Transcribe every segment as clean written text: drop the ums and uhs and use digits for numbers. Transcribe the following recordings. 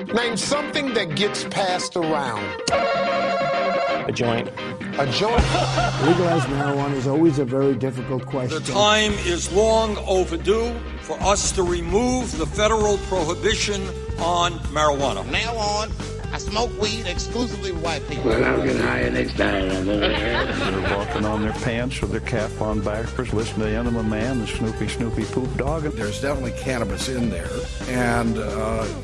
Name something that gets passed around. A joint. A joint. Legalize marijuana is always a very difficult question. The time is long overdue for us to remove the federal prohibition on marijuana. From now on, I smoke weed exclusively with white people. Well, I'll get higher next time. They're walking on their pants with their cap on backwards, listening to Enema Man, the Snoopy Poop Dog. There's definitely cannabis in there, and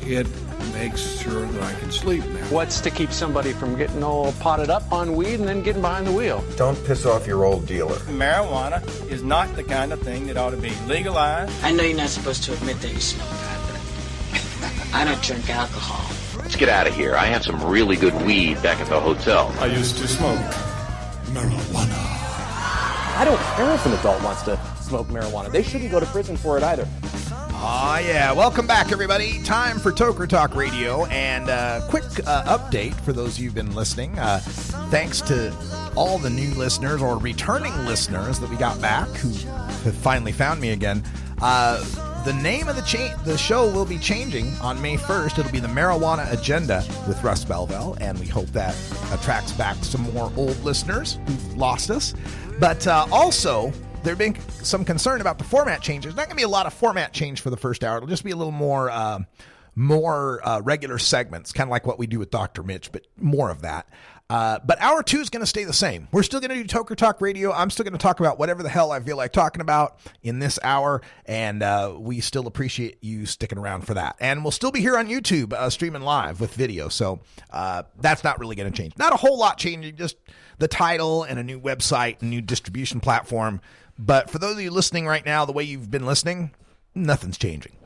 it makes sure that I can sleep now. What's to keep somebody from getting all potted up on weed and then getting behind the wheel? Don't piss off your old dealer. Marijuana is not the kind of thing that ought to be legalized. I know you're not supposed to admit that you smoke pot, but I don't drink alcohol. Let's get out of here. I have some really good weed back at the hotel. I used to smoke marijuana. I don't care if an adult wants to smoke marijuana. They shouldn't go to prison for it either. Yeah. Welcome back, everybody. Time for Toker Talk Radio. And quick update for those of you who've been listening. Thanks to all the new listeners or returning listeners that we got back who have finally found me again. The name of the show will be changing on May 1st. It'll be the Marijuana Agenda with Russ Belville, and we hope that attracts back some more old listeners who've lost us. But also, there's been some concern about the format changes. Not going to be a lot of format change for the first hour. It'll just be a little more regular segments, kind of like what we do with Dr. Mitch, but more of that. But hour 2 is going to stay the same. We're still going to do Toker Talk Radio. I'm still going to talk about whatever the hell I feel like talking about in this hour, and we still appreciate you sticking around for that. And we'll still be here on YouTube streaming live with video, so that's not really going to change. Not a whole lot changing, just the title and a new website, a new distribution platform. But for those of you listening right now, the way you've been listening, nothing's changing.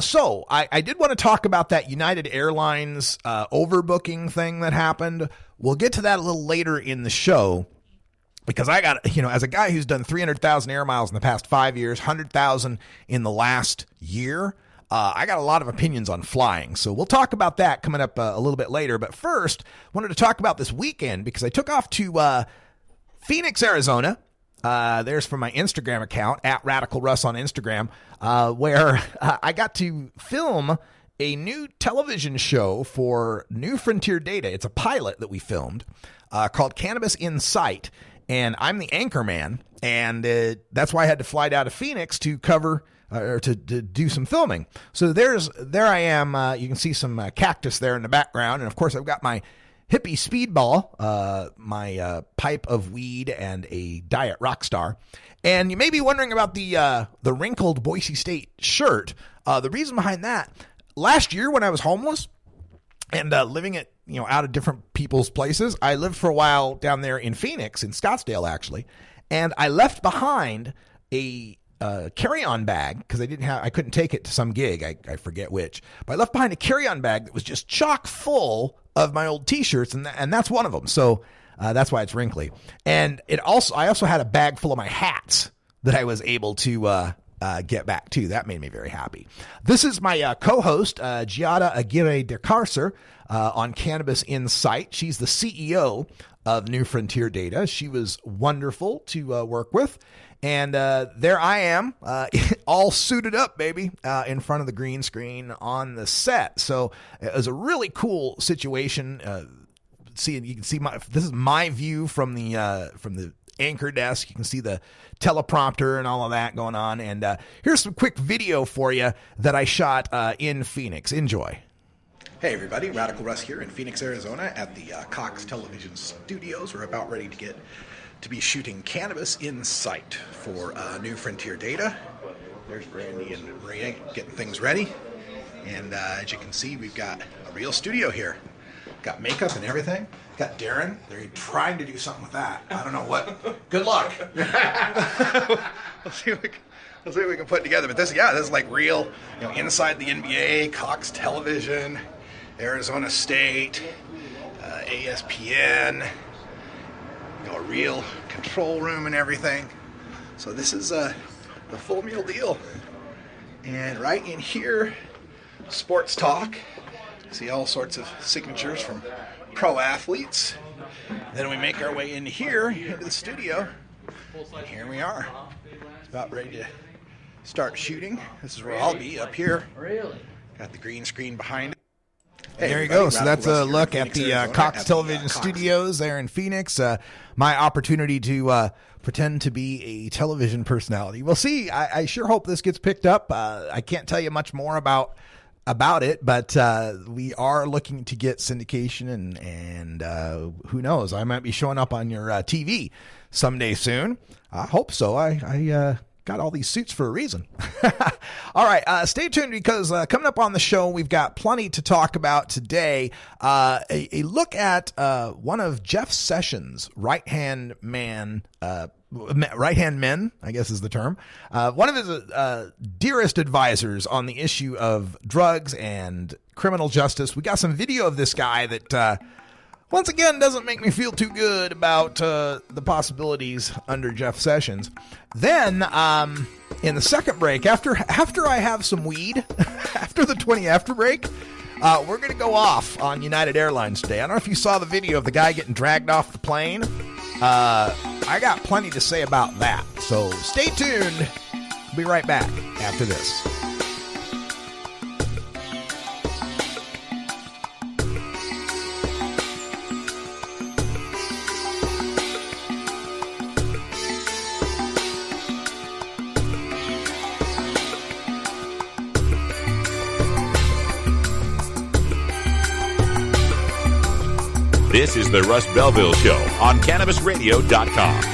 So I did want to talk about that United Airlines overbooking thing that happened. We'll get to that a little later in the show because I got, as a guy who's done 300,000 air miles in the past 5 years, 100,000 in the last year, I got a lot of opinions on flying. So we'll talk about that coming up a little bit later. But first, wanted to talk about this weekend because I took off to Phoenix, Arizona. There's from my Instagram account, @RadicalRuss on Instagram, where I got to film a new television show for New Frontier Data. It's a pilot that we filmed called Cannabis in Sight, and I'm the anchor man, and that's why I had to fly down to Phoenix to cover or to do some filming. So there I am. You can see some cactus there in the background, and of course I've got my hippie speedball, my pipe of weed, and a diet Rockstar. And you may be wondering about the wrinkled Boise State shirt. The reason behind that, last year when I was homeless and living at out of different people's places, I lived for a while down there in Phoenix, in Scottsdale actually, and I left behind a carry-on bag because I couldn't take it to some gig. I forget which, but I left behind a carry-on bag that was just chock full of my old t-shirts, and that's one of them. So that's why it's wrinkly. And I also had a bag full of my hats that I was able to get back to. That made me very happy. This is my co-host, Giada Aguirre de Carcer, on Cannabis in Sight. She's the CEO of New Frontier Data. She was wonderful to work with. And there I am, all suited up, baby, in front of the green screen on the set. So it was a really cool situation. You can see this is my view from the anchor desk. You can see the teleprompter and all of that going on. And here's some quick video for you that I shot in Phoenix. Enjoy. Hey everybody, Radical Russ here in Phoenix, Arizona at the Cox Television Studios. We're about ready to be shooting Cannabis in Sight for New Frontier Data. There's Brandy and Maria getting things ready. And as you can see, we've got a real studio here. Got makeup and everything. Got Darren. They're trying to do something with that. I don't know what. Good luck. We'll see what we can put together. But this is like real, inside the NBA, Cox Television, Arizona State, ASPN, a real control room and everything. So this is the full meal deal. And right in here, sports talk. See all sorts of signatures from pro athletes. Then we make our way in here, into the studio. And here we are. It's about ready to start shooting. This is where I'll be, up here. Really? Got the green screen behind it. Hey, there you go. So Radical that's a Russ look here in at the Phoenix, Arizona, Cox at the, Television Cox Studios there in Phoenix. My opportunity to pretend to be a television personality. We'll see. I sure hope this gets picked up. I can't tell you much more about it, but we are looking to get syndication, and who knows? I might be showing up on your TV someday soon. I hope so. I got all these suits for a reason. All right, stay tuned, because coming up on the show, we've got plenty to talk about today. A look at one of Jeff Sessions' right-hand men, I guess is the term. One of his dearest advisors on the issue of drugs and criminal justice. We got some video of this guy that, once again, doesn't make me feel too good about the possibilities under Jeff Sessions. Then, in the second break, after I have some weed, after the 20 after break, we're going to go off on United Airlines today. I don't know if you saw the video of the guy getting dragged off the plane. I got plenty to say about that. So stay tuned. We'll be right back after this. This is the Russ Belville Show on cannabisradio.com.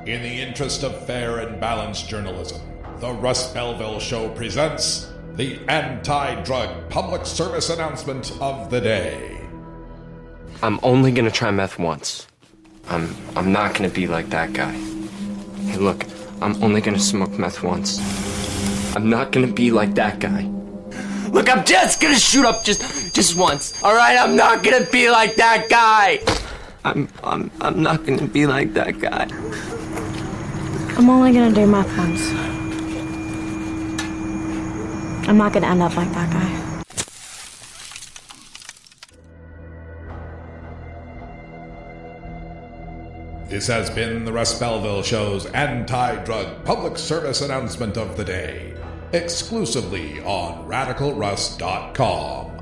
In the interest of fair and balanced journalism, the Russ Belville Show presents the anti-drug public service announcement of the day. I'm only gonna try meth once. I'm not gonna be like that guy. Hey, look, I'm only gonna smoke meth once. I'm not gonna be like that guy. Look, I'm just gonna shoot up just once. All right, I'm not gonna be like that guy. I'm not gonna be like that guy. I'm only gonna do meth once. I'm not gonna end up like that guy. This has been the Russ Belville Show's anti-drug public service announcement of the day, exclusively on RadicalRuss.com.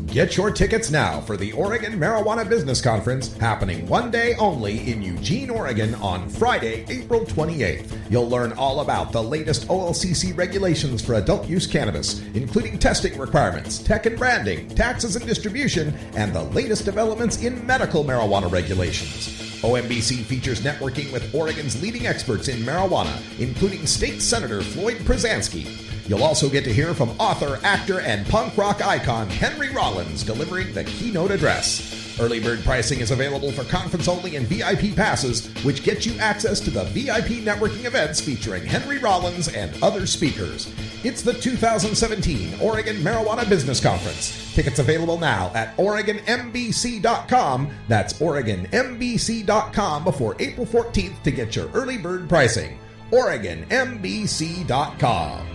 Get your tickets now for the Oregon Marijuana Business Conference, happening one day only in Eugene, Oregon on Friday, April 28th. You'll learn all about the latest OLCC regulations for adult use cannabis, including testing requirements, tech and branding, taxes and distribution, and the latest developments in medical marijuana regulations. OMBC features networking with Oregon's leading experts in marijuana, including State Senator Floyd Przansky. You'll also get to hear from author, actor, and punk rock icon Henry Rollins delivering the keynote address. Early bird pricing is available for conference-only and VIP passes, which gets you access to the VIP networking events featuring Henry Rollins and other speakers. It's the 2017 Oregon Marijuana Business Conference. Tickets available now at OregonMBC.com. That's OregonMBC.com before April 14th to get your early bird pricing. OregonMBC.com.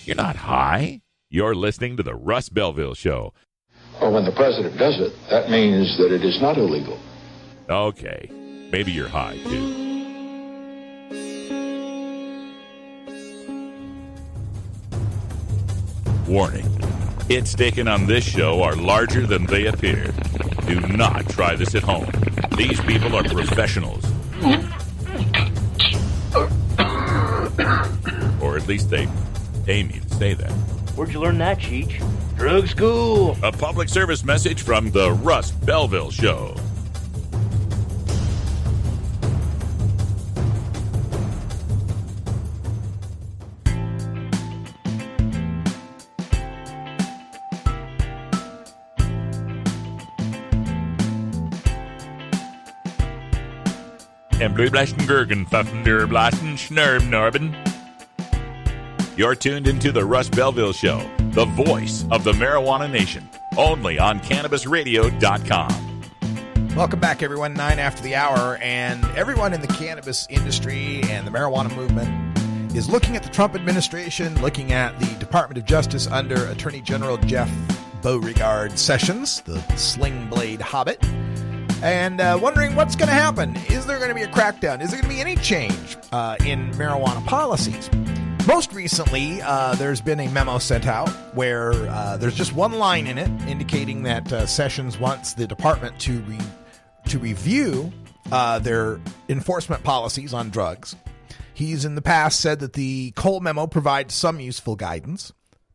You're not high. You're listening to the Russ Belville Show. Well, when the president does it, that means that it is not illegal. Okay. Maybe you're high, too. Warning. Hits taken on this show are larger than they appear. Do not try this at home. These people are professionals. Or at least they pay me to say that. Where'd you learn that, Cheech? Drug school. A public service message from the Russ Belville Show. You're tuned into the Russ Belville Show, the voice of the marijuana nation, only on cannabisradio.com. Welcome back, everyone. 9 after the hour, and everyone in the cannabis industry and the marijuana movement is looking at the Trump administration, looking at the Department of Justice under Attorney General Jeff Beauregard Sessions, the Sling Blade Hobbit, and wondering what's going to happen. Is there going to be a crackdown? Is there going to be any change in marijuana policies? Most recently, there's been a memo sent out where there's just one line in it indicating that Sessions wants the department to review their enforcement policies on drugs. He's in the past said that the Cole memo provides some useful guidance,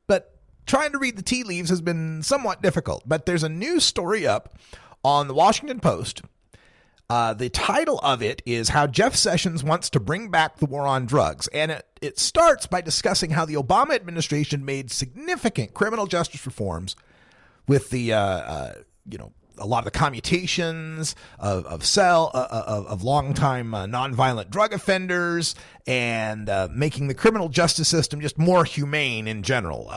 but trying to read the tea leaves has been somewhat difficult. But there's a new story up on the Washington Post. The title of it is How Jeff Sessions Wants to Bring Back the War on Drugs. And it starts by discussing how the Obama administration made significant criminal justice reforms with the, a lot of the commutations of longtime nonviolent drug offenders and making the criminal justice system just more humane in general.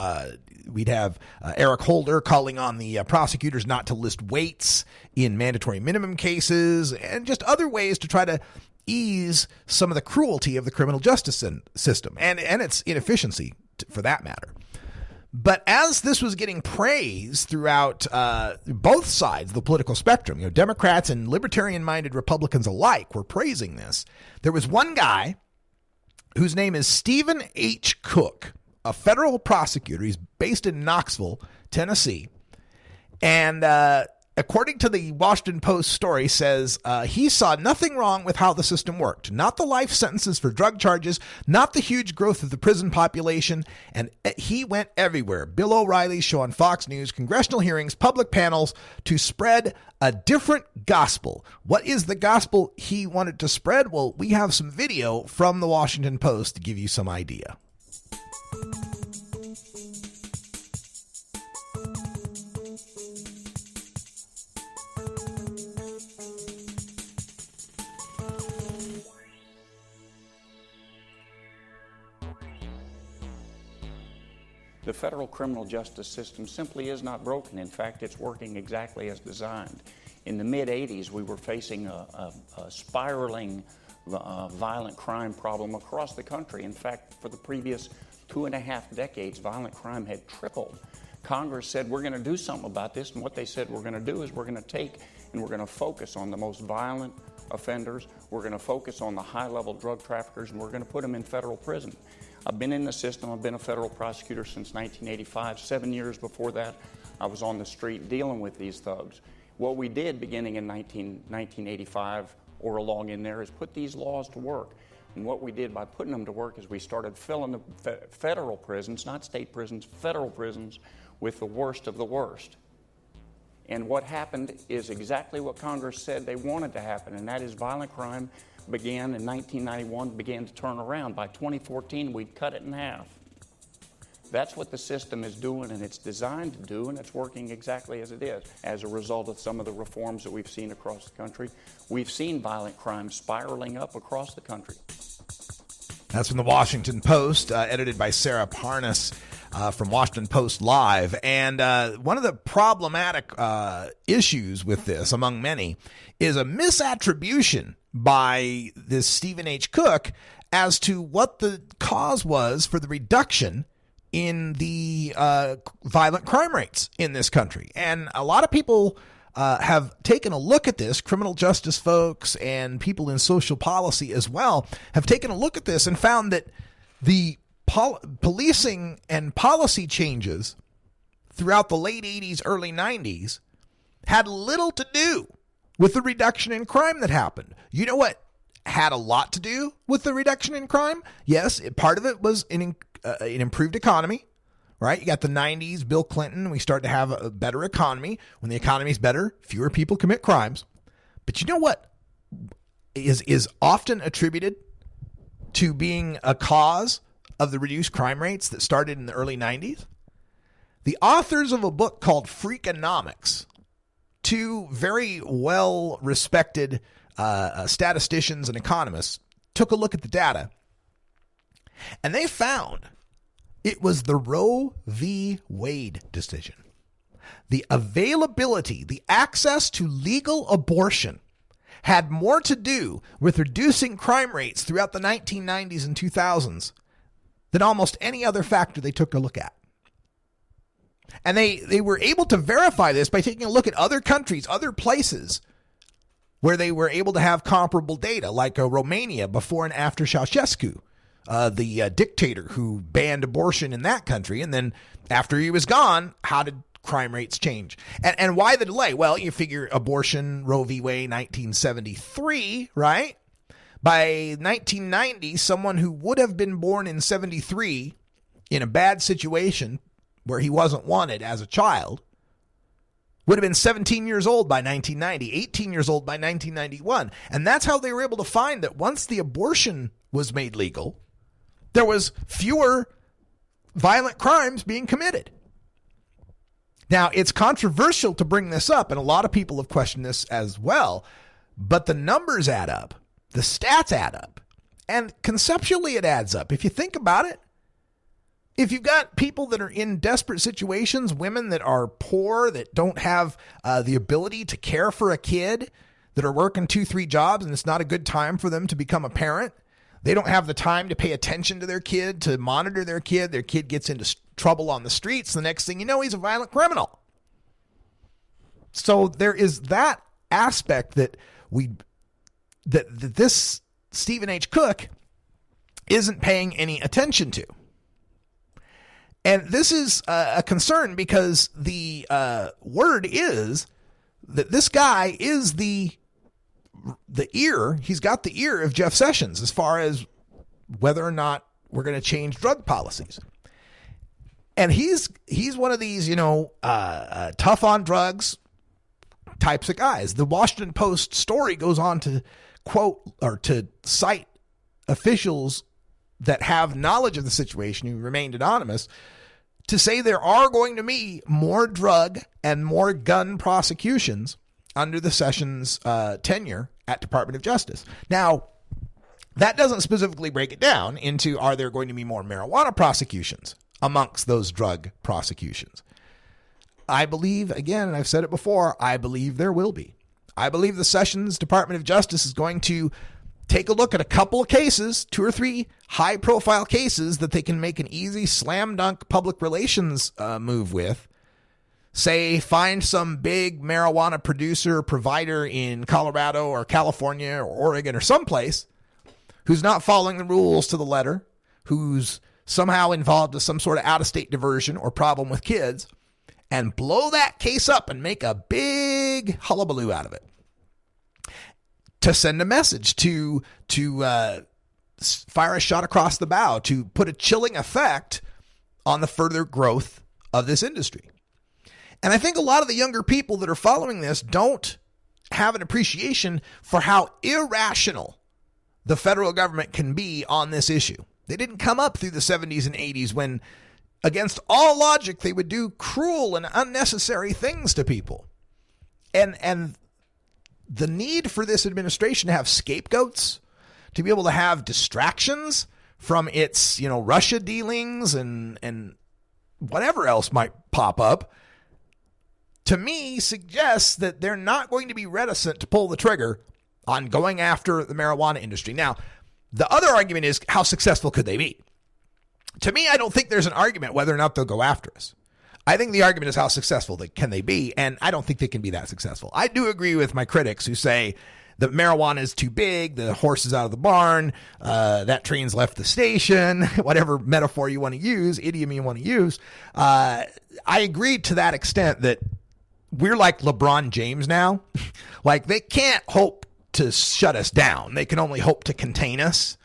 We'd have Eric Holder calling on the prosecutors not to list weights in mandatory minimum cases and just other ways to try to ease some of the cruelty of the criminal justice system and its inefficiency for that matter. But as this was getting praised throughout both sides of the political spectrum, Democrats and libertarian-minded Republicans alike were praising this. There was one guy whose name is Stephen H. Cook, a federal prosecutor. He's based in Knoxville, Tennessee. And according to the Washington Post story, says he saw nothing wrong with how the system worked. Not the life sentences for drug charges, not the huge growth of the prison population. And he went everywhere. Bill O'Reilly's show on Fox News, congressional hearings, public panels to spread a different gospel. What is the gospel he wanted to spread? Well, we have some video from the Washington Post to give you some idea. The federal criminal justice system simply is not broken. In fact, it's working exactly as designed. In the mid-'80s, we were facing a spiraling violent crime problem across the country. In fact, for the previous 2.5 decades, violent crime had tripled. Congress said, we're going to do something about this, and what they said we're going to do is we're going to take and we're going to focus on the most violent offenders, we're going to focus on the high-level drug traffickers, and we're going to put them in federal prison. I've been in the system. I've been a federal prosecutor since 1985. 7 years before that, I was on the street dealing with these thugs. What we did beginning in 1985 or along in there is put these laws to work. And what we did by putting them to work is we started filling the federal prisons, not state prisons, federal prisons, with the worst of the worst. And what happened is exactly what Congress said they wanted to happen, and that is violent crime began in 1991, began to turn around. By 2014, we'd cut it in half. That's what the system is doing, and it's designed to do, and it's working exactly as it is. As a result of some of the reforms that we've seen across the country, we've seen violent crime spiraling up across the country. That's from the Washington Post, edited by Sarah Parnas from Washington Post Live. And one of the problematic issues with this, among many, is a misattribution by this Stephen H. Cook as to what the cause was for the reduction in the violent crime rates in this country. And a lot of people have taken a look at this, criminal justice folks and people in social policy as well, have taken a look at this and found that the policing and policy changes throughout the late 80s, early 90s had little to do with the reduction in crime that happened. You know what had a lot to do with the reduction in crime? Yes, part of it was an improved economy, right? You got the 90s, Bill Clinton. We start to have a better economy. When the economy's better, fewer people commit crimes. But you know what is often attributed to being a cause of the reduced crime rates that started in the early 90s? The authors of a book called Freakonomics, two very well-respected statisticians and economists, took a look at the data, and they found it was the Roe v. Wade decision. The availability, the access to legal abortion had more to do with reducing crime rates throughout the 1990s and 2000s than almost any other factor they took a look at. And they were able to verify this by taking a look at other countries, other places where they were able to have comparable data, like Romania before and after Ceausescu, the dictator who banned abortion in that country. And then after he was gone, how did crime rates change? And why the delay? Well, you figure abortion, Roe v. Wade, 1973, right? By 1990, someone who would have been born in 73 in a bad situation where he wasn't wanted as a child would have been 17 years old by 1990, 18 years old by 1991. And that's how they were able to find that once the abortion was made legal, there was fewer violent crimes being committed. Now, it's controversial to bring this up, and a lot of people have questioned this as well, but the numbers add up. The stats add up. And conceptually, it adds up. If you think about it, if you've got people that are in desperate situations, women that are poor, that don't have the ability to care for a kid, that are working 2-3 jobs, and it's not a good time for them to become a parent, they don't have the time to pay attention to their kid, to monitor their kid gets into trouble on the streets, the next thing you know, he's a violent criminal. So there is that aspect that this Stephen H. Cook isn't paying any attention to. And this is a concern because the word is that this guy is the ear. He's got the ear of Jeff Sessions as far as whether or not we're going to change drug policies. And he's one of these, tough on drugs types of guys. The Washington Post story goes on to quote or to cite officials that have knowledge of the situation who remained anonymous to say there are going to be more drug and more gun prosecutions under the Sessions tenure at Department of Justice. Now, that doesn't specifically break it down into are there going to be more marijuana prosecutions amongst those drug prosecutions. I believe, again, and I've said it before, I believe there will be. I believe the Sessions Department of Justice is going to take a look at a couple of cases, 2 or 3 high-profile cases that they can make an easy slam-dunk public relations move with. Say, find some big marijuana producer, provider in Colorado or California or Oregon or someplace who's not following the rules to the letter, who's somehow involved with some sort of out-of-state diversion or problem with kids, and blow that case up and make a big hullabaloo out of it. To send a message, to fire a shot across the bow, to put a chilling effect on the further growth of this industry. And I think a lot of the younger people that are following this don't have an appreciation for how irrational the federal government can be on this issue. They didn't come up through the 70s and 80s when, against all logic, they would do cruel and unnecessary things to people. And the need for this administration to have scapegoats, to be able to have distractions from its, Russia dealings and whatever else might pop up, to me suggests that they're not going to be reticent to pull the trigger on going after the marijuana industry. Now, the other argument is how successful could they be? To me, I don't think there's an argument whether or not they'll go after us. I think the argument is how successful can they be, and I don't think they can be that successful. I do agree with my critics who say that marijuana is too big, the horse is out of the barn, that train's left the station, whatever metaphor you want to use, idiom you want to use. I agree to that extent that we're like LeBron James now. Like, they can't hope to shut us down. They can only hope to contain us.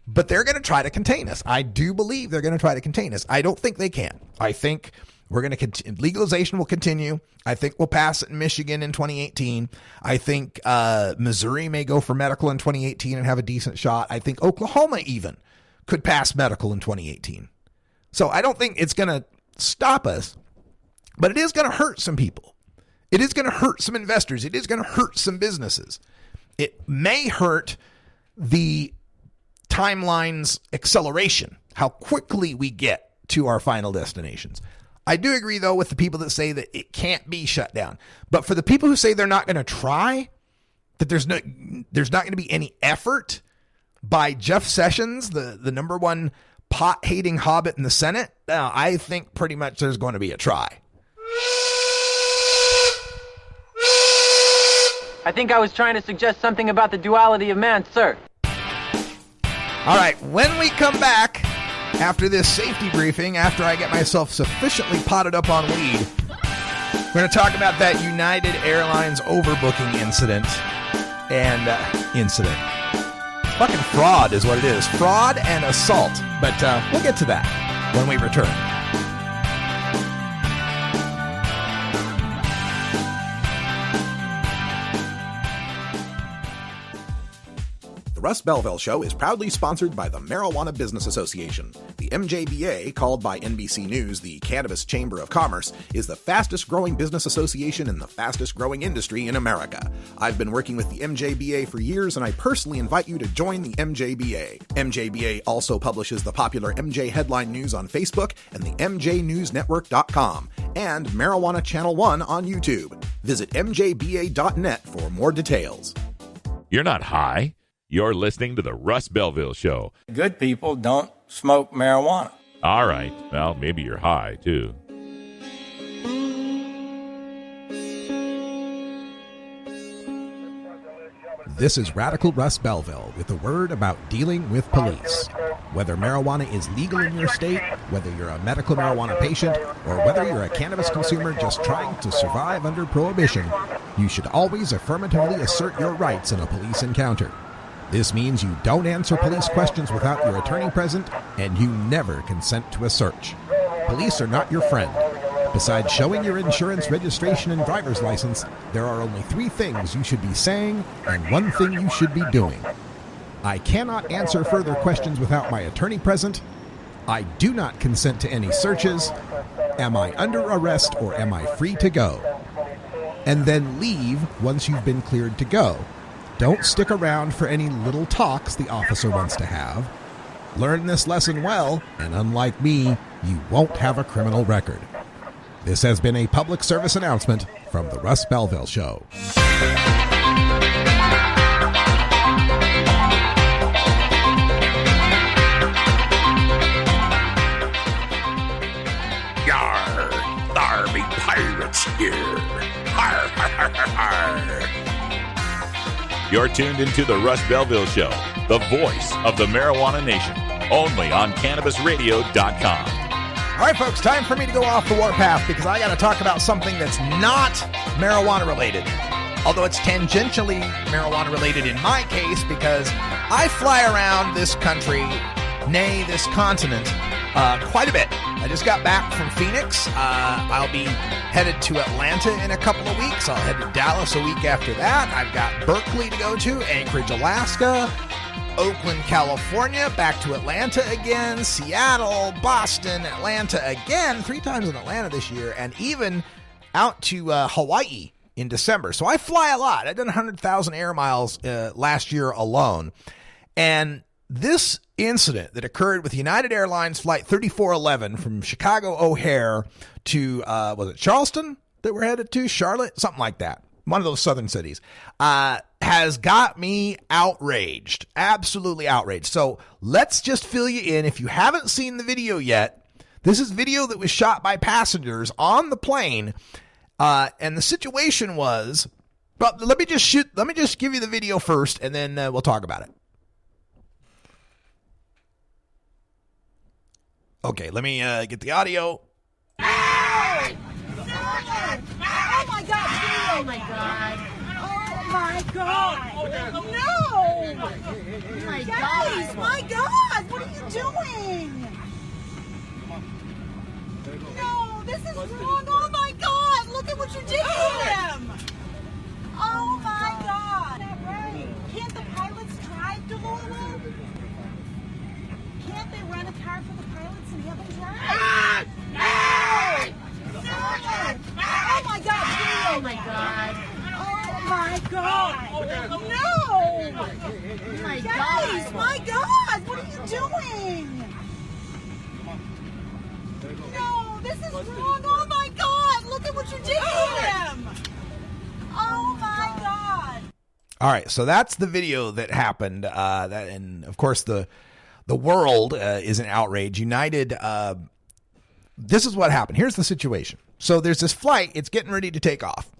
But they're going to try to contain us. I do believe they're going to try to contain us. I don't think they can. I think we're going to legalization will continue. I think we'll pass it in Michigan in 2018. I think Missouri may go for medical in 2018 and have a decent shot. I think Oklahoma even could pass medical in 2018. So I don't think it's going to stop us, but it is going to hurt some people. It is going to hurt some investors. It is going to hurt some businesses. It may hurt the timeline's acceleration, how quickly we get to our final destinations. I do agree, though, with the people that say that it can't be shut down. But for the people who say they're not going to try, that there's not going to be any effort by Jeff Sessions, the number one pot-hating hobbit in the Senate, I think pretty much there's going to be a try. I think I was trying to suggest something about the duality of man, sir. All right, when we come back after this safety briefing, after I get myself sufficiently potted up on weed, we're going to talk about that United Airlines overbooking incident. Fucking fraud is what it is. Fraud and assault. But we'll get to that when we return. The Russ Belville Show is proudly sponsored by the Marijuana Business Association. The MJBA, called by NBC News the Cannabis Chamber of Commerce, is the fastest growing business association in the fastest growing industry in America. I've been working with the MJBA for years, and I personally invite you to join the MJBA. MJBA also publishes the popular MJ Headline News on Facebook and the MJNewsNetwork.com and Marijuana Channel 1 on YouTube. Visit mjba.net for more details. You're not high. You're listening to the Russ Belville Show. Good people don't smoke marijuana. All right. Well, maybe you're high, too. This is Radical Russ Belville with a word about dealing with police. Whether marijuana is legal in your state, whether you're a medical marijuana patient, or whether you're a cannabis consumer just trying to survive under prohibition, you should always affirmatively assert your rights in a police encounter. This means you don't answer police questions without your attorney present, and you never consent to a search. Police are not your friend. Besides showing your insurance, registration, and driver's license, there are only 3 things you should be saying and 1 thing you should be doing. I cannot answer further questions without my attorney present. I do not consent to any searches. Am I under arrest or am I free to go? And then leave once you've been cleared to go. Don't stick around for any little talks the officer wants to have. Learn this lesson well, and unlike me, you won't have a criminal record. This has been a public service announcement from the Russ Belville Show. Yarr! Thar be pirates here! Har, har, har, har, har. You're tuned into the Russ Belville Show, the voice of the marijuana nation, only on CannabisRadio.com. All right, folks, time for me to go off the warpath because I got to talk about something that's not marijuana related. Although it's tangentially marijuana related in my case because I fly around this country, nay, this continent, quite a bit. I just got back from Phoenix. I'll be headed to Atlanta in a couple of weeks. I'll head to Dallas a week after that. I've got Berkeley to go to, Anchorage, Alaska, Oakland, California, back to Atlanta again, Seattle, Boston, Atlanta again, 3 times in Atlanta this year, and even out to Hawaii in December. So I fly a lot. I've done 100,000 air miles last year alone. And this incident that occurred with United Airlines Flight 3411 from Chicago O'Hare to, was it Charleston that we're headed to? Charlotte? Something like that. One of those southern cities, has got me outraged. Absolutely outraged. So let's just fill you in. If you haven't seen the video yet, this is video that was shot by passengers on the plane. And the situation was, but let me just give you the video first, and then we'll talk about it. Okay, let me get the audio. Oh my God! Oh my God! Oh my God! No! Guys, my God! What are you doing? No, this is wrong! Oh my God! Look at what you did to him! Oh my God! Can't the pilots drive to Louisville? Can't they rent a car for the pilots and have them drive? No! Oh my God! Oh my God! Oh my God! No! My guys, my God! What are you doing? No, this is wrong! Oh my God! Look at what you did to him! Oh my God! All right, so that's the video that happened. And of course the The world is in outrage. United, this is what happened. Here's the situation. So there's this flight. It's getting ready to take off.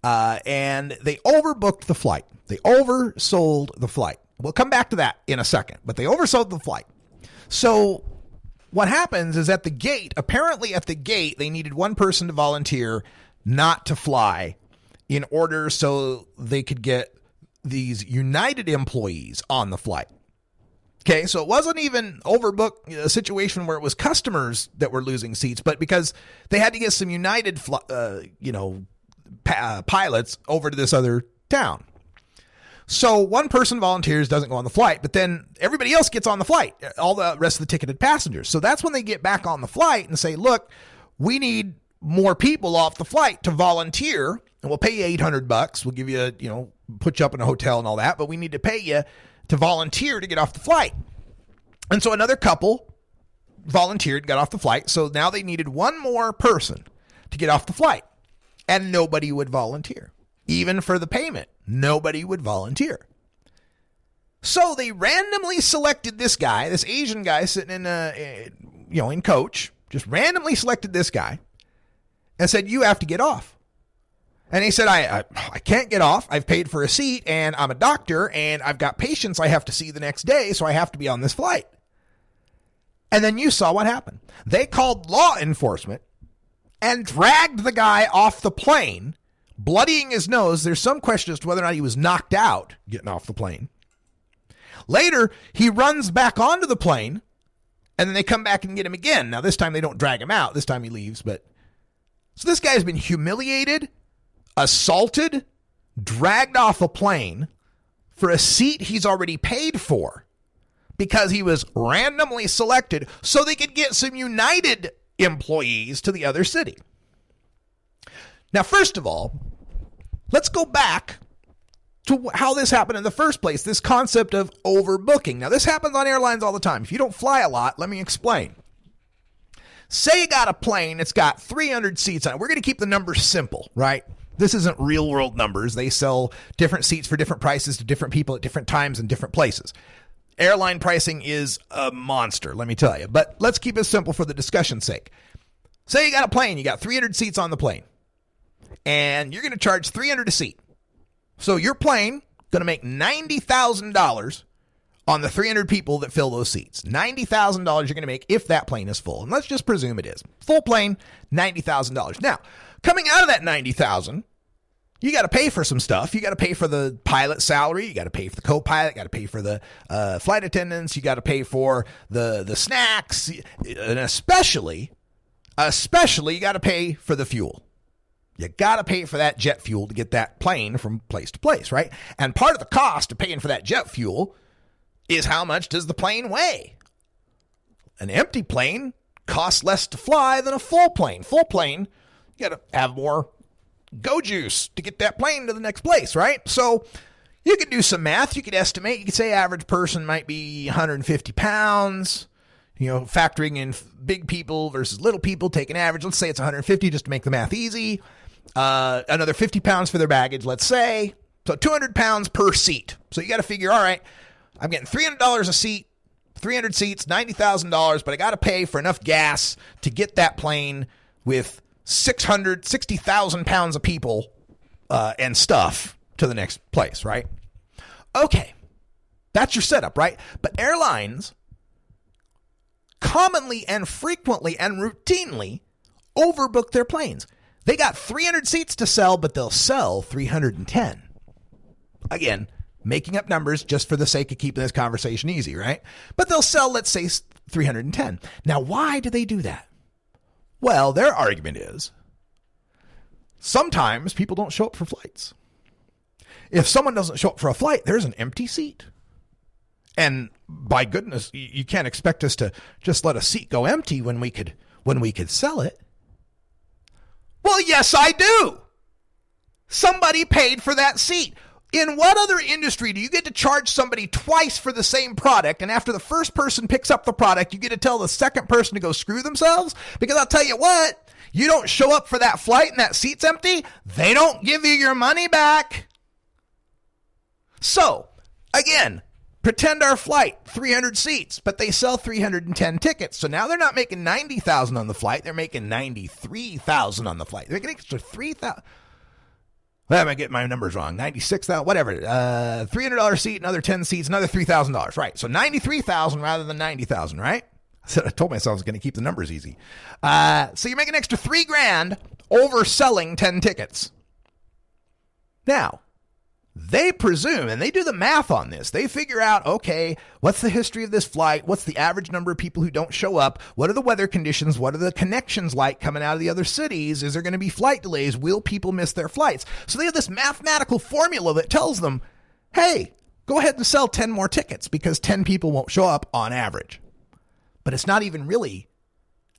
And they overbooked the flight. They oversold the flight. We'll come back to that in a second. But they oversold the flight. So what happens is at the gate, apparently at the gate, they needed one person to volunteer not to fly in order so they could get these United employees on the flight. Okay, so it wasn't even overbooked, a situation where it was customers that were losing seats, but because they had to get some United, pilots over to this other town. So one person volunteers, doesn't go on the flight, but then everybody else gets on the flight, all the rest of the ticketed passengers. So that's when they get back on the flight and say, look, we need more people off the flight to volunteer, and we'll pay you $800. We'll give you, put you up in a hotel and all that, but we need to pay you to volunteer to get off the flight. And so another couple volunteered, got off the flight. So now they needed one more person to get off the flight, and nobody would volunteer. Even for the payment, nobody would volunteer. So they randomly selected this guy, this Asian guy sitting in coach, just randomly selected this guy and said, you have to get off. And he said, I can't get off. I've paid for a seat and I'm a doctor and I've got patients I have to see the next day. So I have to be on this flight. And then you saw what happened. They called law enforcement and dragged the guy off the plane, bloodying his nose. There's some question as to whether or not he was knocked out getting off the plane. Later, he runs back onto the plane, and then they come back and get him again. Now, this time they don't drag him out. This time he leaves. But so this guy's been humiliated, assaulted, dragged off a plane for a seat he's already paid for because he was randomly selected so they could get some United employees to the other city. Now, first of all, let's go back to how this happened in the first place, this concept of overbooking. Now, this happens on airlines all the time. If you don't fly a lot, let me explain. Say you got a plane, it's got 300 seats on it. We're going to keep the numbers simple, right? This isn't real world numbers. They sell different seats for different prices to different people at different times and different places. Airline pricing is a monster, let me tell you. But let's keep it simple for the discussion's sake. Say you got a plane, you got 300 seats on the plane, and you're going to charge $300 a seat. So your plane going to make $90,000 on the 300 people that fill those seats. $90,000 you're going to make if that plane is full. And let's just presume it is. Full plane, $90,000. Now, coming out of that $90,000, you got to pay for some stuff. You got to pay for the pilot salary. You got to pay for the co-pilot. You got to pay for the flight attendants. You got to pay for the snacks. And especially you got to pay for the fuel. You got to pay for that jet fuel to get that plane from place to place, right? And part of the cost of paying for that jet fuel is how much does the plane weigh? An empty plane costs less to fly than a full plane. Full plane, you got to have more go juice to get that plane to the next place, right? So you could do some math. You could estimate. You could say average person might be 150 pounds, factoring in big people versus little people, take an average. Let's say it's 150 just to make the math easy. Another 50 pounds for their baggage, let's say. So 200 pounds per seat. So you got to figure, all right, I'm getting $300 a seat, 300 seats, $90,000, but I got to pay for enough gas to get that plane with 60,000 pounds of people and stuff to the next place, right? Okay, that's your setup, right? But airlines commonly and frequently and routinely overbook their planes. They got 300 seats to sell, but they'll sell 310. Again, making up numbers just for the sake of keeping this conversation easy, right? But they'll sell, let's say, 310. Now, why do they do that? Well, their argument is sometimes people don't show up for flights. If someone doesn't show up for a flight, there's an empty seat. And by goodness, you can't expect us to just let a seat go empty when we could sell it. Well, yes, I do. Somebody paid for that seat. In what other industry do you get to charge somebody twice for the same product, and after the first person picks up the product, you get to tell the second person to go screw themselves? Because I'll tell you what, you don't show up for that flight and that seat's empty, they don't give you your money back. So, again, Pretend our flight, 300 seats, but they sell 310 tickets. So now they're not making $90,000 on the flight. They're making $93,000 on the flight. They're getting extra $3,000. Well, I get my numbers wrong. $96,000, whatever. $300 seat, another 10 seats, another $3,000. Right. So $93,000 rather than $90,000, right? I told myself I was going to keep the numbers easy. So you're making an extra $3,000 overselling 10 tickets. Now, they presume, and they do the math on this. They figure out, okay, what's the history of this flight? What's the average number of people who don't show up? What are the weather conditions? What are the connections like coming out of the other cities? Is there going to be flight delays? Will people miss their flights? So they have this mathematical formula that tells them, hey, go ahead and sell 10 more tickets because 10 people won't show up on average. But it's not even really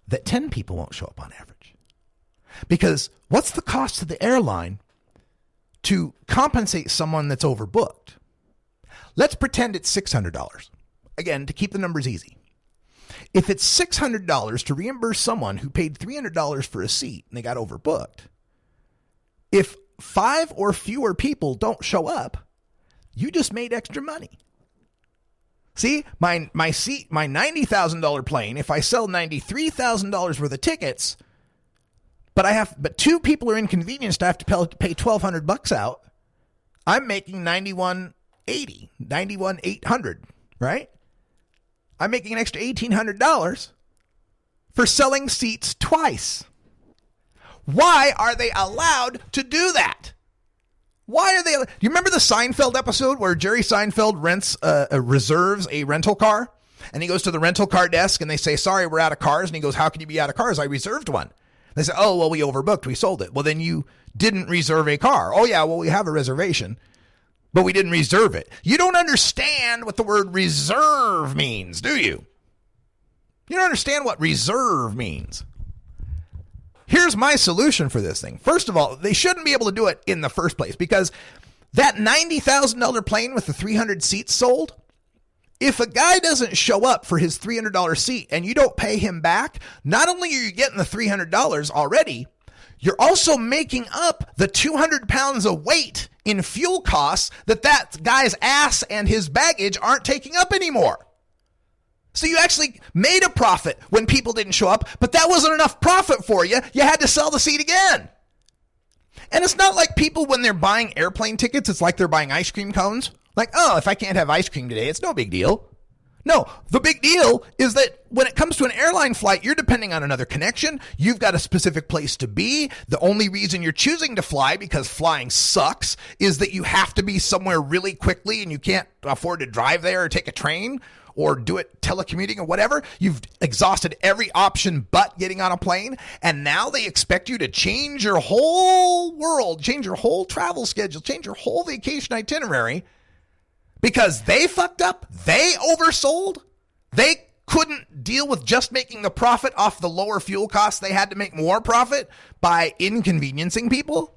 that 10 people won't show up on average. Because what's the cost to the airline to compensate someone that's overbooked? Let's pretend it's $600. Again, to keep the numbers easy. If it's $600 to reimburse someone who paid $300 for a seat and they got overbooked, if 5 or fewer people don't show up, you just made extra money. See, my seat, my $90,000 plane, if I sell $93,000 worth of tickets, but 2 people are inconvenienced, I have to pay $1,200 out, I'm making $91,800, right? I'm making an extra $1,800 for selling seats twice. Why are they allowed to do that? Why are they? Do you remember the Seinfeld episode where Jerry Seinfeld reserves a rental car? And he goes to the rental car desk and they say, sorry, we're out of cars. And he goes, how can you be out of cars? I reserved one. They say, oh, well, we overbooked. We sold it. Well, then you didn't reserve a car. Oh, yeah, well, we have a reservation, but we didn't reserve it. You don't understand what the word reserve means, do you? You don't understand what reserve means. Here's my solution for this thing. First of all, they shouldn't be able to do it in the first place because that $90,000 plane with the 300 seats sold, if a guy doesn't show up for his $300 seat and you don't pay him back, not only are you getting the $300 already, you're also making up the 200 pounds of weight in fuel costs that guy's ass and his baggage aren't taking up anymore. So you actually made a profit when people didn't show up, but that wasn't enough profit for you. You had to sell the seat again. And it's not like people, when they're buying airplane tickets, it's like they're buying ice cream cones. Like, oh, if I can't have ice cream today, it's no big deal. No, the big deal is that when it comes to an airline flight, you're depending on another connection. You've got a specific place to be. The only reason you're choosing to fly, because flying sucks, is that you have to be somewhere really quickly and you can't afford to drive there or take a train or do it telecommuting or whatever. You've exhausted every option but getting on a plane. And now they expect you to change your whole world, change your whole travel schedule, change your whole vacation itinerary because they fucked up. They oversold. They couldn't deal with just making the profit off the lower fuel costs. They had to make more profit by inconveniencing people.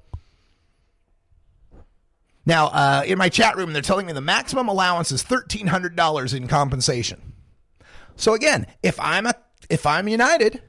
Now, in my chat room, they're telling me the maximum allowance is $1,300 in compensation. So again, if I'm United,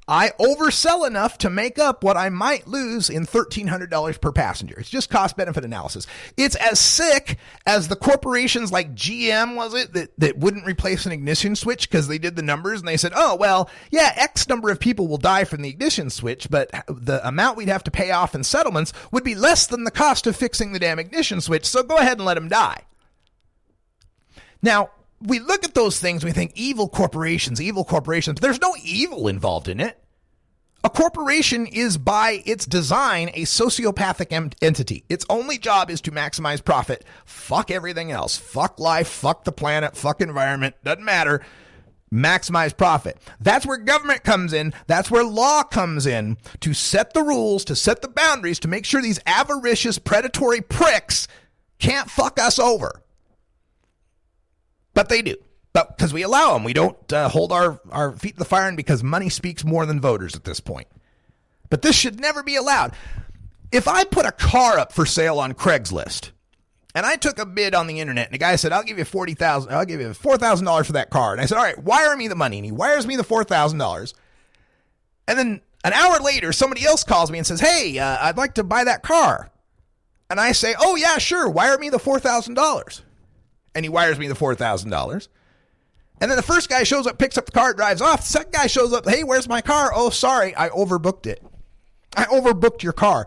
I oversell enough to make up what I might lose in $1,300 per passenger. It's just cost-benefit analysis. It's as sick as the corporations like GM, was it, that wouldn't replace an ignition switch because they did the numbers and they said, oh, well, yeah, X number of people will die from the ignition switch, but the amount we'd have to pay off in settlements would be less than the cost of fixing the damn ignition switch, so go ahead and let them die. Now, we look at those things, we think evil corporations, but there's no evil involved in it. A corporation is by its design a sociopathic entity. Its only job is to maximize profit. Fuck everything else. Fuck life, fuck the planet, fuck environment, doesn't matter. Maximize profit. That's where government comes in. That's where law comes in to set the rules, to set the boundaries, to make sure these avaricious, predatory pricks can't fuck us over. But they do. But because we allow them. We don't hold our feet to the fire, and because money speaks more than voters at this point. But this should never be allowed. If I put a car up for sale on Craigslist, and I took a bid on the internet, and the guy said, I'll give you $4,000 for that car. And I said, all right, wire me the money. And he wires me the $4,000. And then an hour later, somebody else calls me and says, hey, I'd like to buy that car. And I say, oh, yeah, sure, wire me the $4,000. and he wires me the $4,000. And then the first guy shows up, picks up the car, drives off. The second guy shows up, hey, where's my car? Oh, sorry, I overbooked it. I overbooked your car.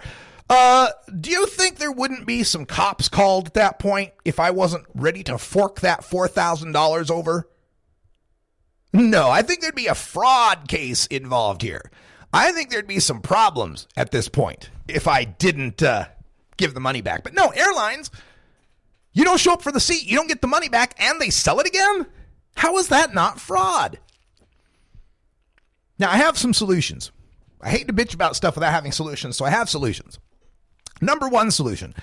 Do you think there wouldn't be some cops called at that point if I wasn't ready to fork that $4,000 over? No, I think there'd be a fraud case involved here. I think there'd be some problems at this point if I didn't give the money back. But no, airlines, you don't show up for the seat, you don't get the money back, and they sell it again? How is that not fraud? Now, I have some solutions. I hate to bitch about stuff without having solutions, so I have solutions. Number one solution.